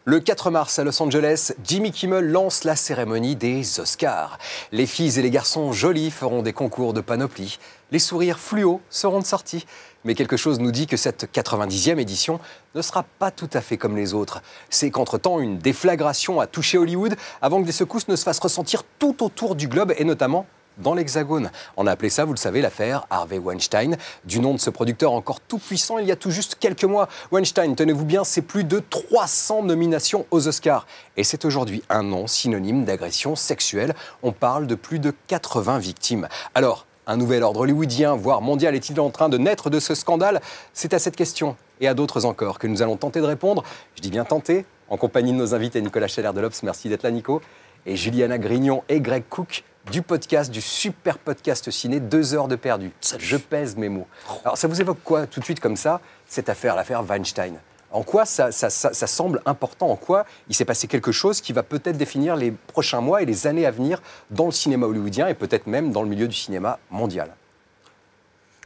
Le 4 mars à Los Angeles, Jimmy Kimmel lance la cérémonie des Oscars. Les filles et les garçons jolis feront des concours de panoplie. Les sourires fluo seront de sortie. Mais quelque chose nous dit que cette 90e édition ne sera pas tout à fait comme les autres. C'est qu'entre-temps, une déflagration a touché Hollywood avant que des secousses ne se fassent ressentir tout autour du globe et notamment dans l'Hexagone. On a appelé ça, vous le savez, l'affaire Harvey Weinstein. Du nom de ce producteur encore tout puissant, il y a tout juste quelques mois. Weinstein, tenez-vous bien, c'est plus de 300 nominations aux Oscars. Et c'est aujourd'hui un nom synonyme d'agression sexuelle. On parle de plus de 80 victimes. Alors, un nouvel ordre hollywoodien, voire mondial, est-il en train de naître de ce scandale? C'est à cette question et à d'autres encore que nous allons tenter de répondre. Je dis bien tenter, en compagnie de nos invités Nicolas Scheller de l'Obs, merci d'être là Nico, et Juliana Grignon et Greg Cook du podcast, du super podcast ciné 2 heures de perdu. Je pèse mes mots. Alors ça vous évoque quoi tout de suite comme ça, cette affaire, l'affaire Weinstein? En quoi ça semble important? En quoi il s'est passé quelque chose qui va peut-être définir les prochains mois et les années à venir dans le cinéma hollywoodien et peut-être même dans le milieu du cinéma mondial?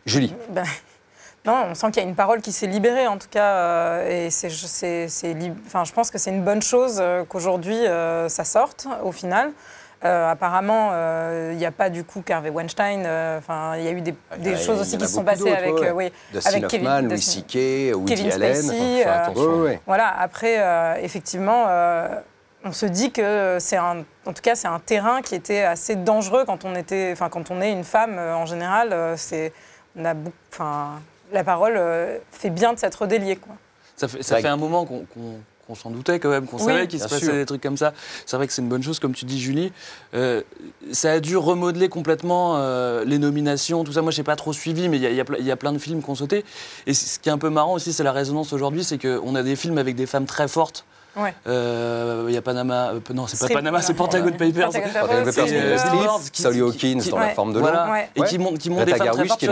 Julie. Non, on sent qu'il y a une parole qui s'est libérée en tout cas. Et je pense que c'est une bonne chose qu'aujourd'hui ça sorte au final. Apparemment, il n'y a pas du coup qu'Harvey Weinstein. Il y a eu des choses aussi qui se sont passées avec, Dustin Hoffman, Louis C.K., Woody Allen. Voilà. Après, effectivement, on se dit que en tout cas, c'est un terrain qui était assez dangereux quand on est une femme en général. La parole fait bien de s'être déliée, quoi. Ça fait un moment qu'on s'en doutait quand même, qu'on savait qu'il se passait des trucs comme ça. C'est vrai que c'est une bonne chose, comme tu dis, Julie. Ça a dû remodeler complètement les nominations, tout ça. Moi, je n'ai pas trop suivi, mais il y a plein de films qui ont sauté. Et ce qui est un peu marrant aussi, c'est la résonance aujourd'hui, c'est qu'on a des films avec des femmes très fortes. Il y a Panama, non c'est pas Panama, c'est Pentagon Papers. Sally Hawkins dans La forme de l'eau. Et qui montent des femmes très fortes, ça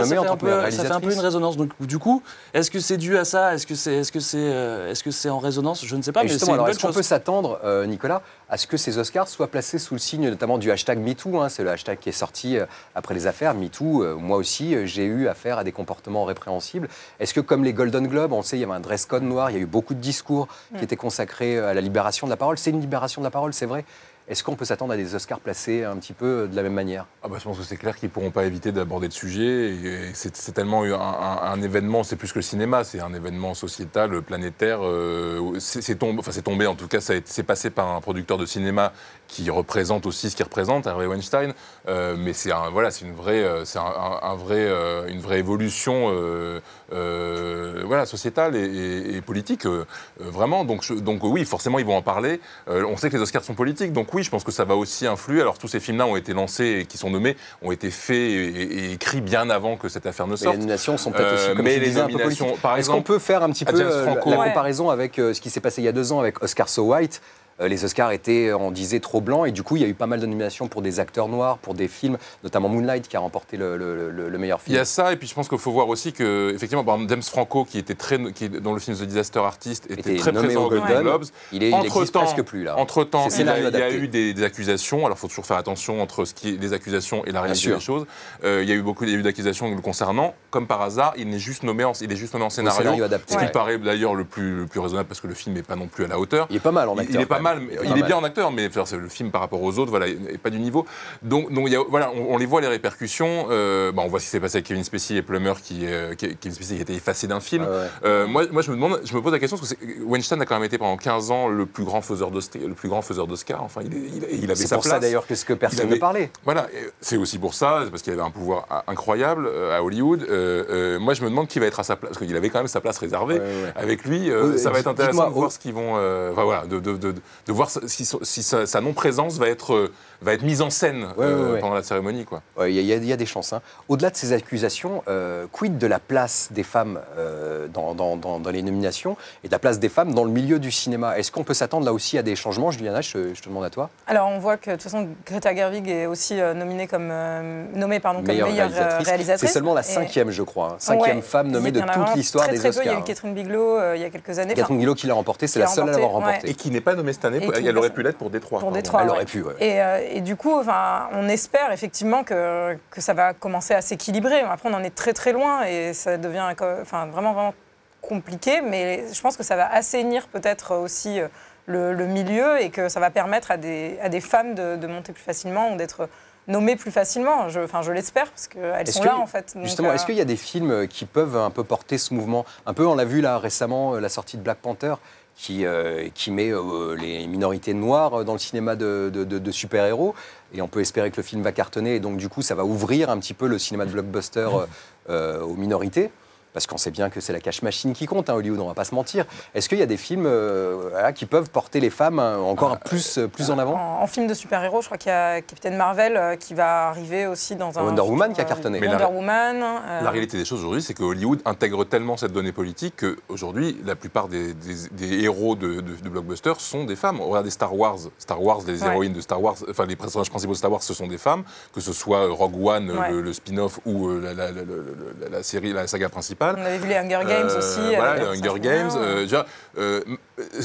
fait un peu une résonance. Donc du coup, est-ce que c'est dû à ça? Est-ce que c'est en résonance? Je ne sais pas, mais c'est une bonne chose. Est-ce qu'on peut s'attendre, Nicolas, à ce que ces Oscars soient placés sous le signe notamment du hashtag MeToo, c'est le hashtag qui est sorti après les affaires MeToo. Moi aussi, j'ai eu affaire à des comportements répréhensibles. Est-ce que comme les Golden Globes, on sait, il y avait un dress code noir, il y a eu beaucoup de discours qui étaient consacrés à la libération de la parole. C'est une libération de la parole, c'est vrai. Est-ce qu'on peut s'attendre à des Oscars placés un petit peu de la même manière? Je pense que c'est clair qu'ils ne pourront pas éviter d'aborder le sujet. Et c'est tellement un événement, c'est plus que le cinéma, c'est un événement sociétal, planétaire. C'est tombé, en tout cas, c'est passé par un producteur de cinéma qui représente aussi ce qu'il représente, Harvey Weinstein. Mais c'est une vraie évolution sociétale et politique, vraiment. Donc oui, forcément, ils vont en parler. On sait que les Oscars sont politiques, donc oui, je pense que ça va aussi influer. Alors tous ces films-là ont été lancés et qui sont nommés, ont été faits et écrits bien avant que cette affaire ne sorte. Les nominations sont peut-être aussi, comme tu disais, un peu politiques. Est-ce qu'on peut faire un petit peu la comparaison avec ce qui s'est passé il y a 2 ans avec Oscar So White? Les Oscars étaient, on disait, trop blancs et du coup, il y a eu pas mal de nominations pour des acteurs noirs, pour des films, notamment Moonlight qui a remporté le meilleur film. Il y a ça, et puis je pense qu'il faut voir aussi que, effectivement, par exemple, James Franco, dont le film The Disaster Artist était très présent aux Golden Globes. Il n'existe presque plus là. Entre-temps, il y a eu des accusations. Alors, il faut toujours faire attention entre les accusations et la réalité des choses. Il y a eu d'accusations le concernant. Comme par hasard, il est juste nommé en scénario adapté. Ce qui paraît d'ailleurs le plus raisonnable parce que le film n'est pas non plus à la hauteur. Il est pas mal en acteur. Il est pas mal. Il est bien en acteur, mais le film par rapport aux autres, n'est pas du niveau. Donc on les voit les répercussions. On voit ce qui s'est passé avec Kevin Spacey et Plummer, Kevin Spacey qui a été effacé d'un film. Moi, je me pose la question parce que Weinstein a quand même été pendant 15 ans le plus grand faiseur d'Oscar. Enfin, il avait sa place. C'est pour ça d'ailleurs que personne ne parlait. Voilà, c'est aussi pour ça, parce qu'il avait un pouvoir incroyable à Hollywood. Moi, je me demande qui va être à sa place, parce qu'il avait quand même sa place réservée. Avec lui, ça va être intéressant de voir ce qu'ils vont, de voir si sa non-présence va être mise en scène pendant la cérémonie. Il y a des chances. Au-delà de ces accusations, quid de la place des femmes dans les nominations et de la place des femmes dans le milieu du cinéma? Est-ce qu'on peut s'attendre là aussi à des changements? Juliana, je te demande à toi. Alors on voit que de toute façon Greta Gerwig est aussi nommée comme meilleure réalisatrice. C'est seulement la 5e, je crois. 5e femme nommée de toute l'histoire des Oscars. Il y a eu Catherine Bigelow il y a quelques années. Catherine Bigelow qui l'a remporté, c'est la seule à l'avoir remporté. Et qui n'est pas nommée cette année. Elle aurait pu l'être pour Détroit. Elle aurait pu, Et du coup, on espère effectivement que ça va commencer à s'équilibrer. Après, on en est très très loin et ça devient vraiment compliqué. Mais je pense que ça va assainir peut-être aussi le milieu et que ça va permettre à des femmes de monter plus facilement ou d'être nommées plus facilement. Je l'espère, parce qu'elles sont là, en fait. Donc, justement, est-ce qu'il y a des films qui peuvent un peu porter ce mouvement? Un peu, on l'a vu là récemment, la sortie de Black Panther, qui met les minorités noires dans le cinéma de super-héros. Et on peut espérer que le film va cartonner. Et donc, du coup, ça va ouvrir un petit peu le cinéma de blockbuster aux minorités. Parce qu'on sait bien que c'est la cash machine qui compte, Hollywood, on ne va pas se mentir. Est-ce qu'il y a des films qui peuvent porter les femmes encore plus en avant? En film de super-héros, je crois qu'il y a Captain Marvel qui va arriver aussi dans un... Wonder Woman qui a cartonné. Wonder Woman. La réalité des choses aujourd'hui, c'est que Hollywood intègre tellement cette donnée politique qu'aujourd'hui, la plupart des héros de blockbusters sont des femmes. Regardez Star Wars. Star Wars, les héroïnes de Star Wars, enfin les personnages principaux de Star Wars, ce sont des femmes, que ce soit Rogue One, le spin-off, ou la série, la saga principale. On avait vu les Hunger Games aussi. Voilà, les Hunger Games.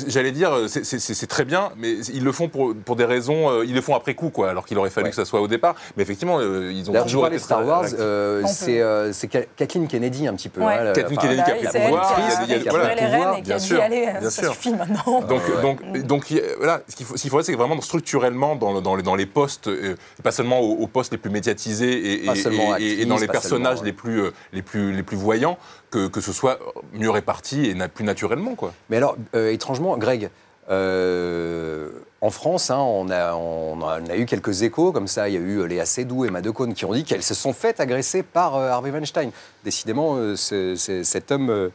J'allais dire, c'est très bien, mais ils le font pour des raisons. Ils le font après coup, quoi, alors qu'il aurait fallu que ça soit au départ. Mais effectivement, ils ont toujours été Star Wars. C'est Kathleen Kennedy un petit peu. Ouais. Hein, Kathleen Kennedy qui a pris le pouvoir. Il y a les reines et qui a dit allez, ça suffit maintenant. Donc voilà, ce qu'il faudrait, c'est que vraiment structurellement dans les postes, pas seulement aux postes les plus médiatisés et dans les personnages les plus voyants, que ce soit mieux réparti et plus naturellement, quoi. Mais alors, étrangement, Greg, en France, on a eu quelques échos comme ça. Il y a eu Léa Seydoux et Emma Decaune qui ont dit qu'elles se sont faites agresser par Harvey Weinstein. Décidément, cet homme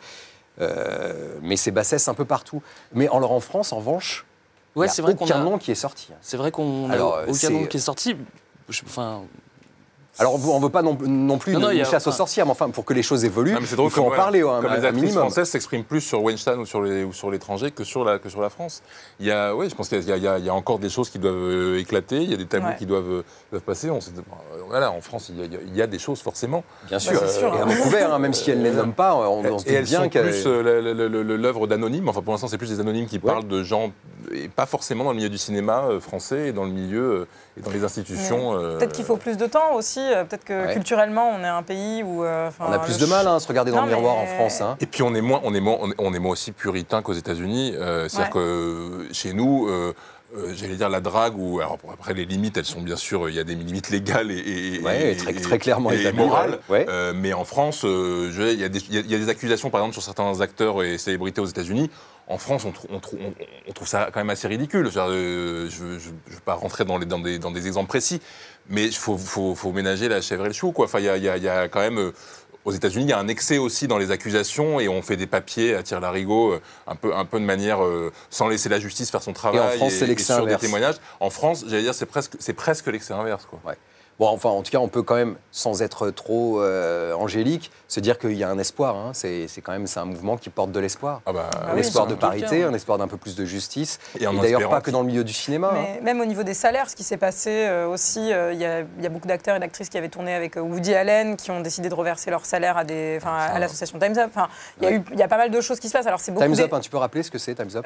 met ses bassesses un peu partout. Mais en France, en revanche, il n'y a aucun nom qui est sorti. C'est vrai qu'on n'a aucun nom qui est sorti. Alors, on ne veut pas non plus une chasse aux sorcières, mais enfin, pour que les choses évoluent, il faut en parler comme les actrices françaises s'expriment plus sur Weinstein ou sur l'étranger que sur la France. Je pense qu'il y a encore des choses qui doivent éclater, il y a des tabous qui doivent passer. Voilà, en France, il y a des choses, forcément. Bien sûr, et à mon couvert, même si elles ne les nomment pas, on se dit bien qu'elles sont plus l'œuvre d'anonymes. Enfin, pour l'instant, c'est plus des anonymes qui parlent de gens, et pas forcément dans le milieu du cinéma français, et dans le milieu et dans les institutions. Peut-être qu'il faut plus de temps aussi. Peut-être que culturellement, on est un pays où... on a plus de mal à se regarder dans le miroir en France. Hein. Et puis on est moins aussi puritain qu'aux États-Unis. C'est-à-dire que chez nous, j'allais dire la drague, ou alors après les limites, elles sont bien sûr, il y a des limites légales et très clairement et morales. Mais en France, il y a des accusations, par exemple, sur certains acteurs et célébrités aux États-Unis. En France, on trouve ça quand même assez ridicule. Je ne veux pas rentrer dans des exemples précis, mais il faut ménager la chèvre et le chou, quoi. Enfin, il y a quand même... Aux États-Unis, il y a un excès aussi dans les accusations et on fait des papiers à tire-larigot un peu de manière sans laisser la justice faire son travail. Et en France, c'est l'excès sur inverse. Des témoignages. En France, j'allais dire, c'est presque l'excès inverse, quoi. Ouais. Bon, enfin, en tout cas, on peut quand même, sans être trop angélique, se dire qu'il y a un espoir. Hein. C'est un mouvement qui porte de l'espoir. Un espoir de parité, un espoir d'un peu plus de justice. Et d'ailleurs, pas que dans le milieu du cinéma. Mais même au niveau des salaires, ce qui s'est passé aussi, il y a beaucoup d'acteurs et d'actrices qui avaient tourné avec Woody Allen, qui ont décidé de reverser leur salaire à l'association Time's Up. Enfin, il y a pas mal de choses qui se passent. Alors, c'est beaucoup Time's Up, tu peux rappeler ce que c'est, Time's Up?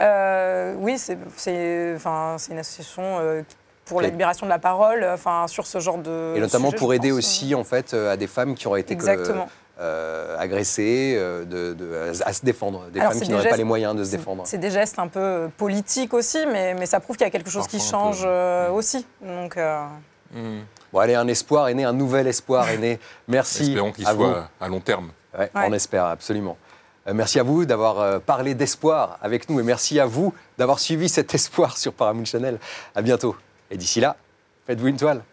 Oui, c'est une association... pour la libération de la parole, sur ce genre de et notamment sujet, pour aider aussi en fait à des femmes qui auraient été agressées, à se défendre, des femmes qui n'auraient pas les moyens de se défendre. C'est des gestes un peu politiques aussi, mais ça prouve qu'il y a quelque chose qui change aussi. Donc, Bon, allez, un espoir est né, un nouvel espoir est né. Merci. Espérons qu'il soit à long terme. On espère absolument. Merci à vous d'avoir parlé d'espoir avec nous et merci à vous d'avoir suivi cet espoir sur Paramount Channel. À bientôt. Et d'ici là, faites-vous une toile.